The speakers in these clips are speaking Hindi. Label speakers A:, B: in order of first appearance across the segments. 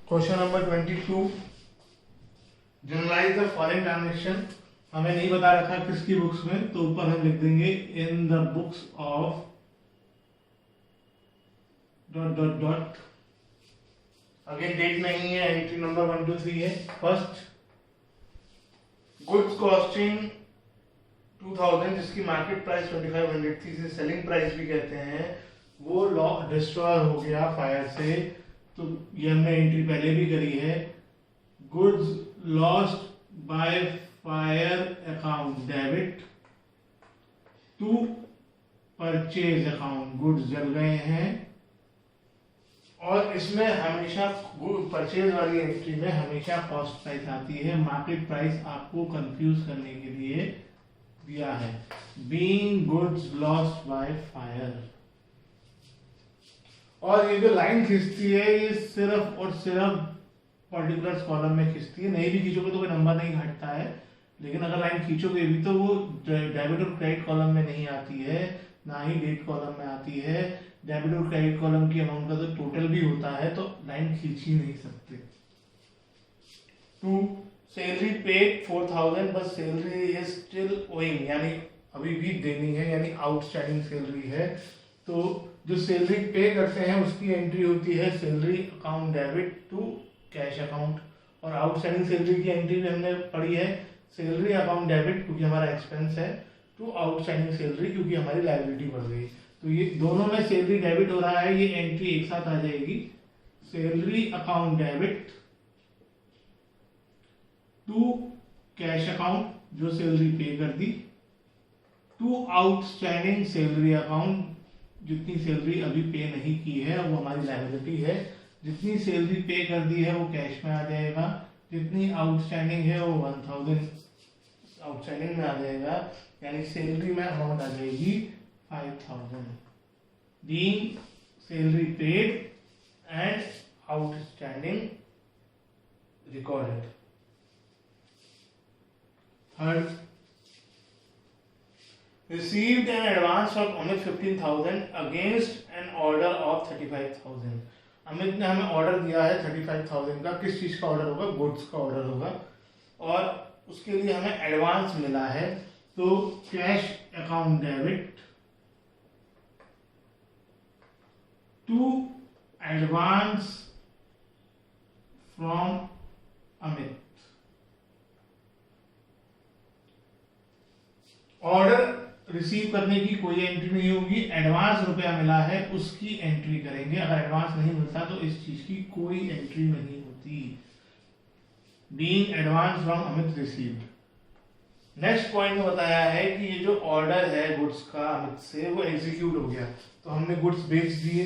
A: Question number 22, journalise the following transaction. हमें नहीं बता रखा किसकी बुक्स में, तो ऊपर हम लिख देंगे in the books of dot dot dot. Again date नहीं है, एंट्री नंबर 1 2 3 है। फर्स्ट, गुड्स कॉस्टिंग 2000 जिसकी मार्केट प्राइस 2500 थी, इसे सेलिंग प्राइस भी कहते हैं, वो लॉ डिस्ट्रॉय हो गया फायर से। तो ये हमने एंट्री पहले भी करी है। Goods lost by fire account debit to purchase account, goods जल गए हैं। और इसमें हमेशा परचेज वाली एंट्री में हमेशा कॉस्ट प्राइस आती है। मार्केट प्राइस आपको कंफ्यूज करने के लिए दिया है। Being goods lost by fire. और ये जो लाइन खींचती है ये सिर्फ और सिर्फ पर्टिकुलर्स कॉलम में खींचती है। नहीं भी खींचोगे तो कोई नंबर नहीं घटता है, लेकिन अगर लाइन खींचोगे भी तो वो डेबिट और क्रेडिट कॉलम में नहीं आती है, ना ही डेट कॉलम में आती है। डेबिट और क्रेडिट कॉलम की अमाउंट का तो टोटल भी होता है, तो लाइन खींच ही नहीं सकते। 2, salary paid 4000 but salary is still owing, यानी अभी भी देनी है, यानी आउटस्टैंडिंग सैलरी है। तो जो सैलरी पे करते हैं उसकी एंट्री होती है salary account debit to cash account. और आउटस्टैंडिंग सैलरी की एंट्री भी हमने पढ़ी है सैलरी अकाउंट डेबिट क्योंकि हमारा एक्सपेंस है, टू आउटस्टैंडिंग सैलरी क्योंकि हमारी लायबिलिटी बढ़ गई। तो ये दोनों में सैलरी डेबिट हो रहा है, ये एंट्री एक साथ आ जाएगी। Salary account debit to cash account जो सैलरी पे कर दी, टू आउटस्टैंडिंग सैलरी अकाउंट जितनी सैलरी अभी पे नहीं की है वो हमारी लायबिलिटी है। जितनी सैलरी पे कर दी है वो कैश में आ जाएगा, जितनी आउटस्टैंडिंग है वो 1000 आउटस्टैंडिंग में आ जाएगा, यानी सैलरी में अमाउंट आ जाएगी 5000। Being salary paid and outstanding recorded. Third, received an advance from Amit 15,000 against an order of 35,000। Amit ने हमें ऑर्डर दिया है 35,000 का। किस चीज का ऑर्डर होगा? गुड्स का ऑर्डर होगा, और उसके लिए हमें एडवांस मिला है। तो cash account debit to advance from Amit. Order receive करने की कोई एंट्री नहीं होगी, एडवांस रुपया मिला है उसकी एंट्री करेंगे। अगर एडवांस नहीं मिलता तो इस चीज की कोई एंट्री नहीं होती। Being advance from Amit received. Next point में बताया है कि ये जो ऑर्डर है गुड्स का अमित से वो एग्जीक्यूट हो गया, तो हमने गुड्स बेच दिए।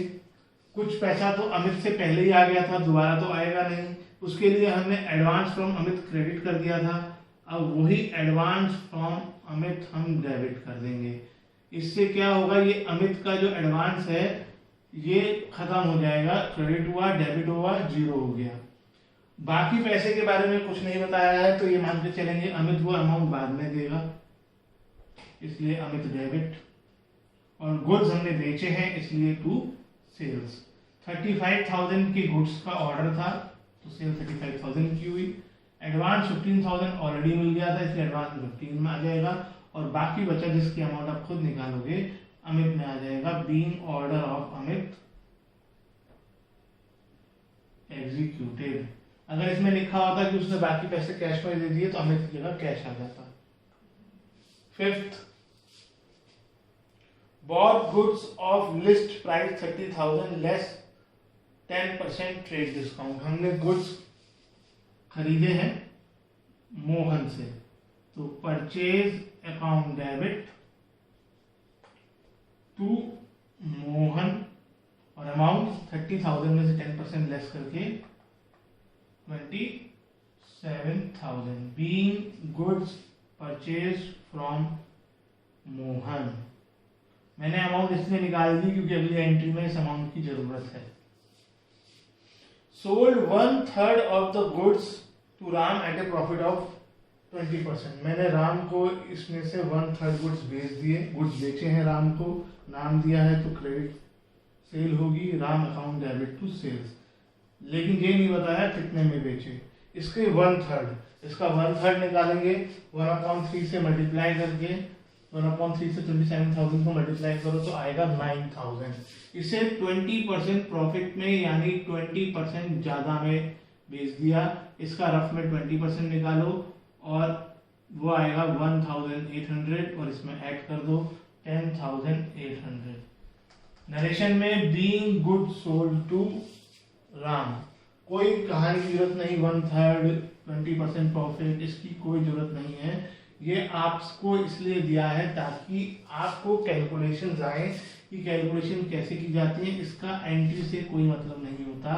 A: कुछ पैसा तो अमित से पहले ही आ गया था, दोबारा तो आएगा नहीं, उसके लिए हमने एडवांस फ्रॉम अमित क्रेडिट कर दिया था। अब वही एडवांस फ्रॉम अमित हम डेबिट कर देंगे। इससे क्या होगा, ये अमित का जो एडवांस है ये खत्म हो जाएगा, क्रेडिट हुआ, डेबिट हुआ, जीरो हो गया। बाकी पैसे के बारे में कुछ नहीं बताया है, तो ये मान के चलेंगे अमित वो अमाउंट बाद में देगा, इसलिए अमित डेबिट। और गुड्स हमने बेचे हैं इसलिए टू सेल्स। 35,000 की गुड्स का ऑर्डर था तो सेल 35,000 की हुई। एडवांस 15,000 ऑलरेडी मिल गया था इसलिए एडवांस 15 में आ जाएगा, और बाकी बचा जिसकी अमाउंट आप खुद निकालोगे अमित में आ जाएगा। Being order of Amit executed. अगर इसमें लिखा होता कि उसने बाकी पैसे कैश में दे दिए तो अमित की जगह कैश आ जाता। Fifth, bought goods of list price 30,000 less 10% trade discount. हमने गुड्स खरीदे हैं मोहन से, तो purchase account debit to Mohan, और अमाउंट 30,000 में से 10% लेस करके 27,000। Being goods purchase from Mohan. मैंने अमाउंट इसलिए निकाल दी क्योंकि अगली एंट्री में इस अमाउंट की जरूरत है। Sold 1/3 of the goods to Ram at a profit of 20%। मैंने राम को इसमें से 1/3 गुड्स बेच दिए, गुड्स बेचे हैं राम को, नाम दिया है तो क्रेडिट सेल होगी, Ram account debit to sales. लेकिन ये नहीं बताया कितने में बेचे। इसके 1/3, इसका 1/3 निकालेंगे 1/3 से मल्टीप्लाई करके, 1/3 से 27,000 को मल्टीप्लाई करो तो आएगा 9,000। इसे 20% प्रॉफिट में यानी 20% ज्यादा में बेच दिया। इसका रफ में 20% निकालो और वो आएगा 1,800 और इसमें ऐड कर दो 10,800। नरेशन में being good sold to Ram, कोई कहानी की जरूरत नहीं, 1/3 20% प्रॉफिट, इसकी कोई जरूरत नहीं है। ये आपको इसलिए दिया है ताकि आपको कैलकुलेशन आए कि कैलकुलेशन कैसे की जाती है। इसका एंट्री से कोई मतलब नहीं होता,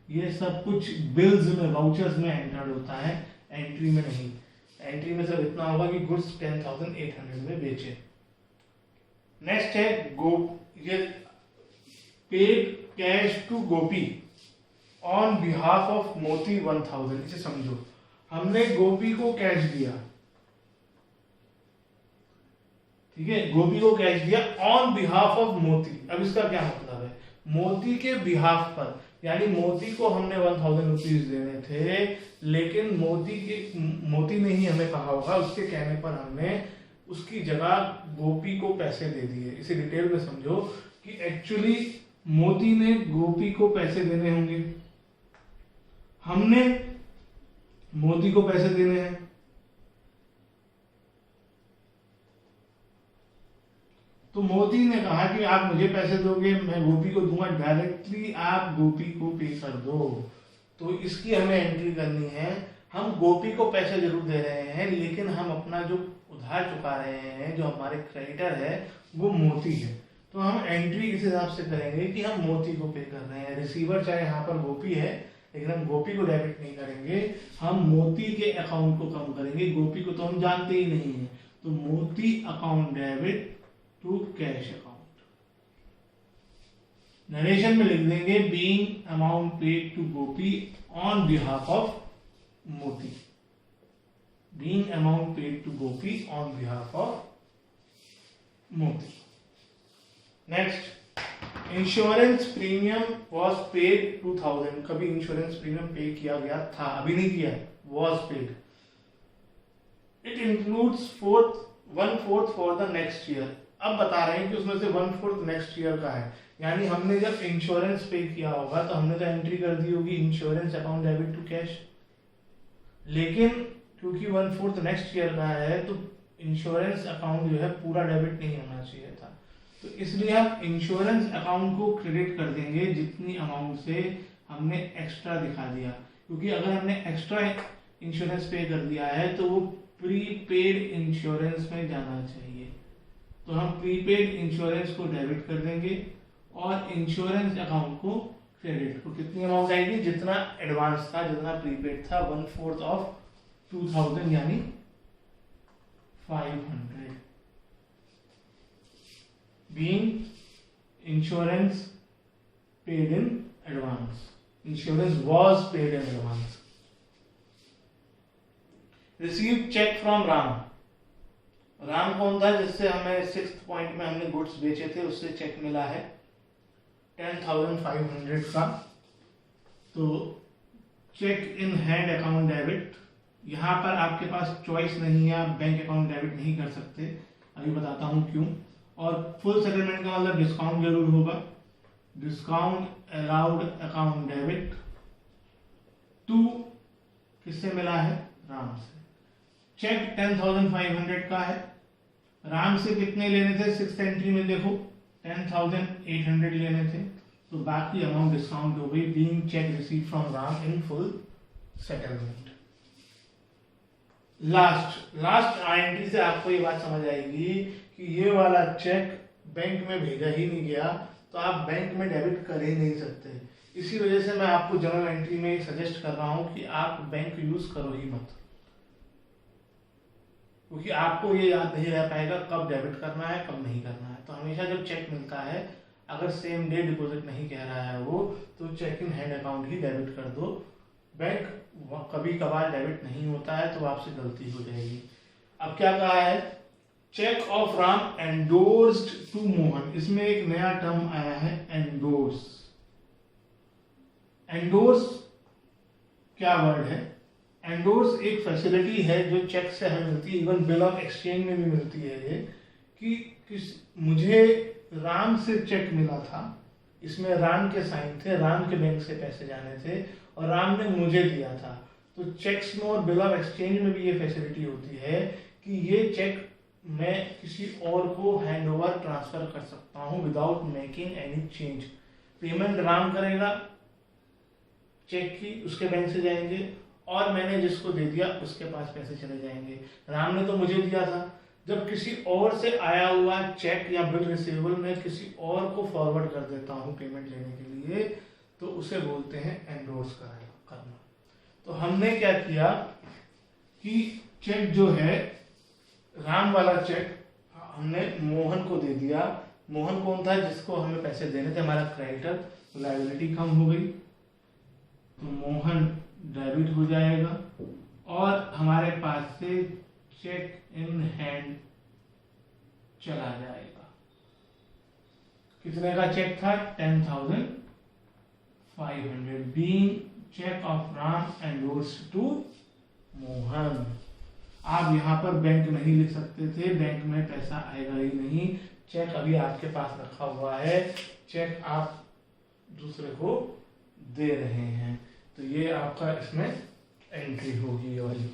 A: ये सब कुछ बिल्स में, वाउचर्स में एंटर्ड होता है, एंट्री में नहीं। एंट्री में सिर्फ इतना होगा कि गुड्स 10,800 में बेचे। नेक्स्ट है ये paid cash to Gopi on behalf of Moti 1,000। इसे समझो, हमने गोपी को कैश दिया, ठीक है, गोपी को कैश दिया ऑन बिहाफ ऑफ मोती। अब इसका क्या मतलब है? मोती के बिहाफ पर, यानी मोती को हमने 1,000 रुपीज देने थे, लेकिन मोती ने ही हमें कहा होगा, उसके कहने पर हमने उसकी जगह गोपी को पैसे दे दिए। इसे डिटेल में समझो कि एक्चुअली मोती ने गोपी को पैसे देने होंगे, हमने मोती को पैसे देने हैं। तो मोती ने कहा कि आप मुझे पैसे दोगे, मैं गोपी को दूंगा, डायरेक्टली आप गोपी को पे कर दो। तो इसकी हमें एंट्री करनी है। हम गोपी को पैसे जरूर दे रहे हैं, लेकिन हम अपना जो उधार चुका रहे हैं, जो हमारे क्रेडिटर है, वो मोती है। तो हम एंट्री इस हिसाब से करेंगे कि हम मोती को पे कर रहे हैं। रिसीवर चाहे यहाँ पर गोपी है, लेकिन हम गोपी को डेबिट नहीं करेंगे, हम मोती के अकाउंट को कम करेंगे। गोपी को तो हम जानते ही नहीं है, तो Moti account debit to cash account. Narration में लिख देंगे being amount paid to Gopi on behalf of Moti, being amount paid to Gopi on behalf of Moti. Next, insurance premium was paid 2,000। कभी इंश्योरेंस प्रीमियम पे किया गया था, अभी नहीं किया है, was paid. It includes 1/4 for the next year. अब बता रहे हैं कि उसमें से 1/4 नेक्स्ट ईयर का है, यानी हमने जब इंश्योरेंस पे किया होगा तो हमने तो एंट्री कर दी होगी insurance account debit to cash, लेकिन क्योंकि 1/4 नेक्स्ट ईयर का है तो इंश्योरेंस अकाउंट जो है पूरा डेबिट नहीं होना चाहिए था। तो इसलिए हम इंश्योरेंस अकाउंट को क्रेडिट कर देंगे जितनी अमाउंट से हमने एक्स्ट्रा दिखा दिया, क्योंकि अगर हमने एक्स्ट्रा इंश्योरेंस पे कर दिया है तो वो प्रीपेड इंश्योरेंस में जाना चाहिए। तो हम प्रीपेड इंश्योरेंस को डेबिट कर देंगे और इंश्योरेंस अकाउंट को क्रेडिट। को कितनी अमाउंट आएगी? जितना एडवांस था, जितना प्रीपेड था, 1/4 ऑफ 2,000 यानी 500। Being insurance paid in advance. Insurance was paid in advance. Received check from Ram. Ram कौन था जिससे हमें 6th पॉइंट में हमने गुड्स बेचे थे, उससे चेक मिला है 10,500 का। तो cheque in hand account debit, यहाँ पर आपके पास चॉइस नहीं है, आप बैंक अकाउंट डेबिट नहीं कर सकते, अभी बताता हूँ क्यों। और फुल सेटलमेंट का मतलब डिस्काउंट जरूर होगा, discount allowed account debit to, किससे मिला है? राम से। चेक 10,500 का है, राम से कितने लेने थे? 6th एंट्री में देखो 10,800 लेने थे, तो बाकी अमाउंट डिस्काउंट हो गई। Being check receive from Ram in full settlement. Last entry से आपको ये बात समझ आएगी कि ये वाला चेक बैंक में भेजा ही नहीं गया, तो आप बैंक में डेबिट कर ही नहीं सकते। इसी वजह से मैं आपको जर्नल एंट्री में सजेस्ट कर रहा हूं कि आप बैंक यूज करो ही मत, क्योंकि आपको ये याद नहीं रह पाएगा कब डेबिट करना है कब नहीं करना है। तो हमेशा जब चेक मिलता है, अगर सेम डे डिपॉजिट नहीं कह रहा है वो, तो चेक इन हैंड अकाउंट ही डेबिट कर दो। बैंक कभी कभार डेबिट नहीं होता है तो आपसे गलती हो जाएगी। अब क्या कहा है? Cheque of Ram endorsed to Mohan. इसमें एक नया टर्म आया है, एंडोर्स। एंडोर्स क्या वर्ड है? एंडोर्स एक फैसिलिटी है जो चेक से हमें मिलती है, इवन बिल ऑफ एक्सचेंज में भी मिलती है ये, कि मुझे राम से चेक मिला था, इसमें राम के साइन थे, राम के बैंक से पैसे जाने थे और राम ने मुझे दिया था। तो चेक्स में और बिल ऑफ एक्सचेंज में भी ये फैसिलिटी होती है कि ये चेक मैं किसी और को हैंड ओवर ट्रांसफर कर सकता हूं without making any change. Payment Ram करेगा चेक की, उसके बैंक से जाएंगे और मैंने जिसको दे दिया उसके पास पैसे चले जाएंगे। राम ने तो मुझे दिया था, जब किसी और से आया हुआ चेक या बिल रिसीवेबल मैं किसी और को फॉरवर्ड कर देता हूं पेमेंट लेने के लिए, तो उसे बोलते हैं एंडोर्स करना। तो हमने क्या किया कि चेक जो है, राम वाला चेक हमने मोहन को दे दिया। मोहन कौन था? जिसको हमें पैसे देने थे, हमारा क्रेडिटर, लायबिलिटी कम हो गई, तो मोहन डेबिट हो जाएगा और हमारे पास से चेक इन हैंड चला जाएगा। कितने का चेक था? 10,500 being cheque of Ram endorsed to Mohan. आप यहाँ पर बैंक नहीं लिख सकते थे, बैंक में पैसा आएगा ही नहीं, चेक अभी आपके पास रखा हुआ है, चेक आप दूसरे को दे रहे हैं, तो ये आपका इसमें एंट्री होगी ये वाली।